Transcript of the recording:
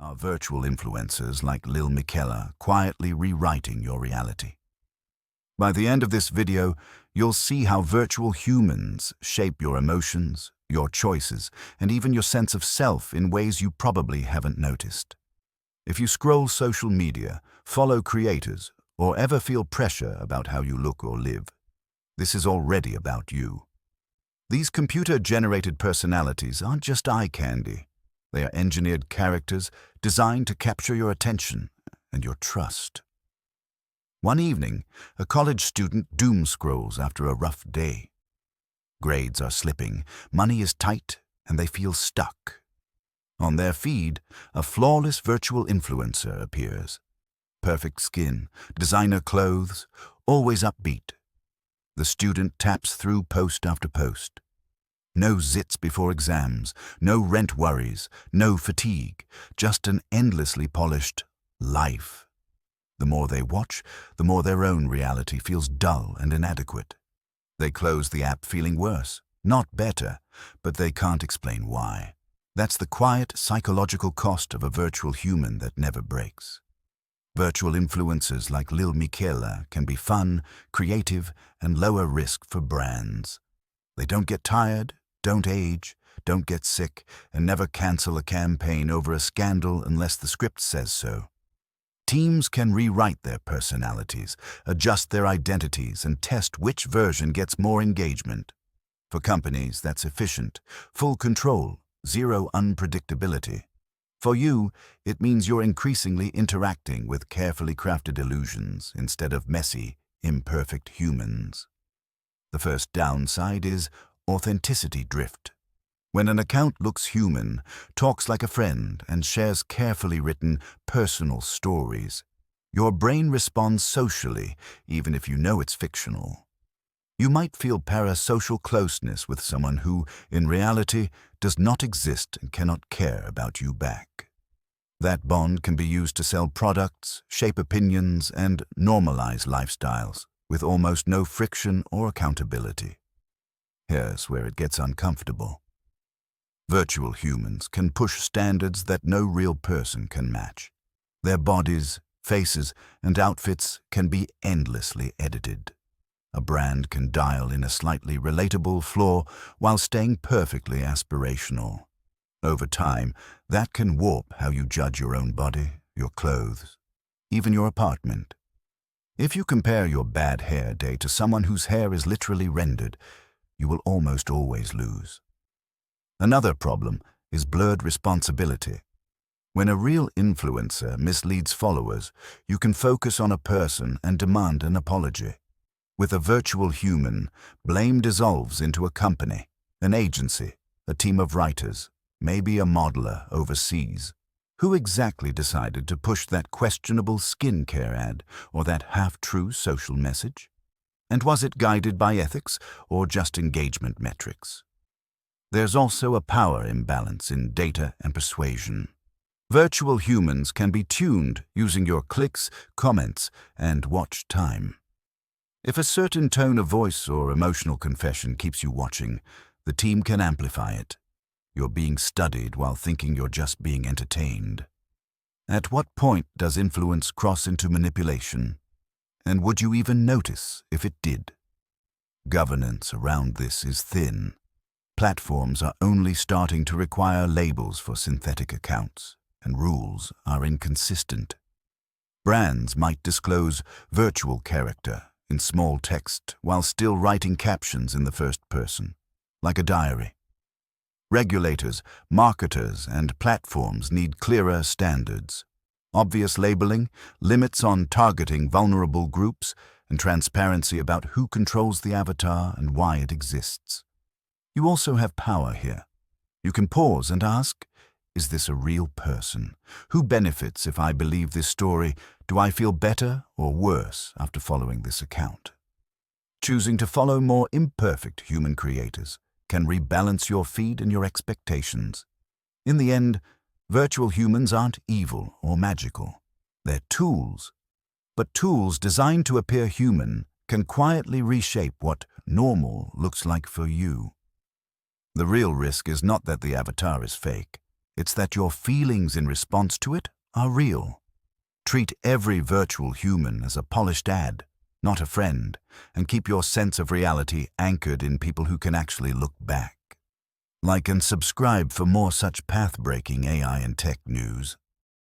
Are virtual influencers like Lil Miquela quietly rewriting your reality? By the end of this video, you'll see how virtual humans shape your emotions, your choices, and even your sense of self in ways you probably haven't noticed. If you scroll social media, follow creators, or ever feel pressure about how you look or live, this is already about you. These computer-generated personalities aren't just eye candy. They are engineered characters designed to capture your attention and your trust. One evening, a college student doom scrolls after a rough day. Grades are slipping, money is tight, and they feel stuck. On their feed, a flawless virtual influencer appears. Perfect skin, designer clothes, always upbeat. The student taps through post after post. No zits before exams, no rent worries, no fatigue, just an endlessly polished life. The more they watch, the more their own reality feels dull and inadequate. They close the app feeling worse, not better, but they can't explain why. That's the quiet psychological cost of a virtual human that never breaks. Virtual influencers like Lil Miquela can be fun, creative, and lower risk for brands. They don't get tired, don't age, don't get sick, and never cancel a campaign over a scandal unless the script says so. Teams can rewrite their personalities, adjust their identities, and test which version gets more engagement. For companies, that's efficient, full control, zero unpredictability. For you, it means you're increasingly interacting with carefully crafted illusions instead of messy, imperfect humans. The first downside is authenticity drift. When an account looks human, talks like a friend, and shares carefully written, personal stories, your brain responds socially, even if you know it's fictional. You might feel parasocial closeness with someone who, in reality, does not exist and cannot care about you back. That bond can be used to sell products, shape opinions, and normalize lifestyles, with almost no friction or accountability. Here's where it gets uncomfortable. Virtual humans can push standards that no real person can match. Their bodies, faces, and outfits can be endlessly edited. A brand can dial in a slightly relatable flaw while staying perfectly aspirational. Over time, that can warp how you judge your own body, your clothes, even your apartment. If you compare your bad hair day to someone whose hair is literally rendered, you will almost always lose. Another problem is blurred responsibility. When a real influencer misleads followers, you can focus on a person and demand an apology. With a virtual human, blame dissolves into a company, an agency, a team of writers, maybe a modeler overseas. Who exactly decided to push that questionable skincare ad or that half-true social message? And was it guided by ethics or just engagement metrics? There's also a power imbalance in data and persuasion. Virtual humans can be tuned using your clicks, comments, and watch time. If a certain tone of voice or emotional confession keeps you watching, the team can amplify it. You're being studied while thinking you're just being entertained. At what point does influence cross into manipulation? And would you even notice if it did? Governance around this is thin. Platforms are only starting to require labels for synthetic accounts, and rules are inconsistent. Brands might disclose virtual character in small text while still writing captions in the first person, like a diary. Regulators, marketers, and platforms need clearer standards. Obvious labeling, limits on targeting vulnerable groups, and transparency about who controls the avatar and why it exists. You also have power here. You can pause and ask, is this a real person? Who benefits if I believe this story? Do I feel better or worse after following this account? Choosing to follow more imperfect human creators can rebalance your feed and your expectations. In the end, virtual humans aren't evil or magical. They're tools. But tools designed to appear human can quietly reshape what normal looks like for you. The real risk is not that the avatar is fake. It's that your feelings in response to it are real. Treat every virtual human as a polished ad, not a friend, and keep your sense of reality anchored in people who can actually look back. Like and subscribe for more such path-breaking AI and tech news.